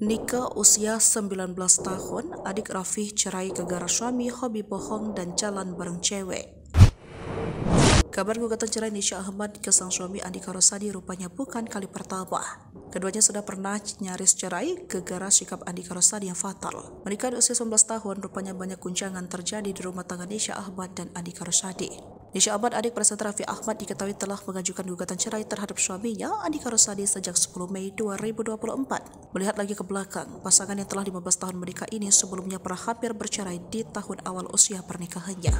Nika usia 19 tahun, adik Raffi cerai gara-gara suami hobi bohong dan jalan bareng cewek. Kabar gugatan cerai Nisha Ahmad ke sang suami Andika Rosadi rupanya bukan kali pertama. Keduanya sudah pernah nyaris cerai gara-gara sikap Andika Rosadi yang fatal. Menikah di usia 19 tahun, rupanya banyak guncangan terjadi di rumah tangga Nisha Ahmad dan Andika Rosadi. Nisha Ahmad, adik presenter Raffi Ahmad, diketahui telah mengajukan gugatan cerai terhadap suaminya Andika Rosadi sejak 10 Mei 2024. Melihat lagi ke belakang, pasangan yang telah 15 tahun menikah ini sebelumnya pernah hampir bercerai di tahun awal usia pernikahannya.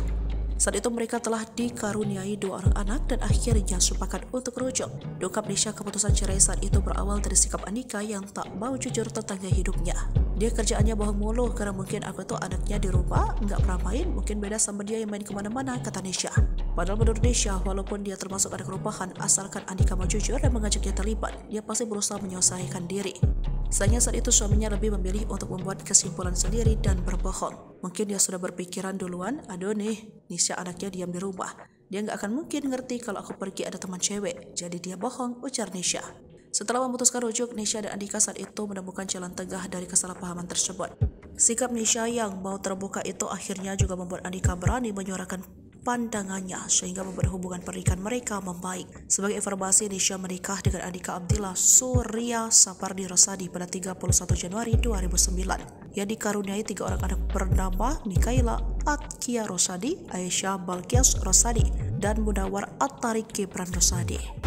Saat itu mereka telah dikaruniai 2 orang anak dan akhirnya sepakat untuk rujuk. Diungkap Nisha, keputusan cerai saat itu berawal dari sikap Andika yang tak mau jujur tentang gaya hidupnya. Dia kerjaannya bohong mulu karena mungkin aku tuh anaknya di rumah nggak pernah main, mungkin beda sama dia yang main kemana-mana, kata Nisha. Padahal menurut Nisha, walaupun dia termasuk anak rumpahan, asalkan Andika mau jujur dan mengajaknya terlibat, dia pasti berusaha menyelesaikan diri. Sayangnya saat itu suaminya lebih memilih untuk membuat kesimpulan sendiri dan berbohong. Mungkin dia sudah berpikiran duluan, aduh nih, Nisha anaknya diam di rumah. Dia nggak akan mungkin ngerti kalau aku pergi ada teman cewek, jadi dia bohong, ujar Nisha. Setelah memutuskan rujuk, Nisha dan Andika saat itu menemukan jalan tengah dari kesalahpahaman tersebut. Sikap Nisha yang mau terbuka itu akhirnya juga membuat Andika berani menyuarakan pandangannya sehingga membuat hubungan pernikahan mereka membaik. Sebagai informasi, Nisha menikah dengan Andika Abdillah Surya Sapardi Rosadi pada 31 Januari 2009 yang dikaruniai 3 orang anak bernama Mikaela Atkia Rosadi, Aisyah Balkias Rosadi, dan Munawar At-Tariq Gibran Rosadi.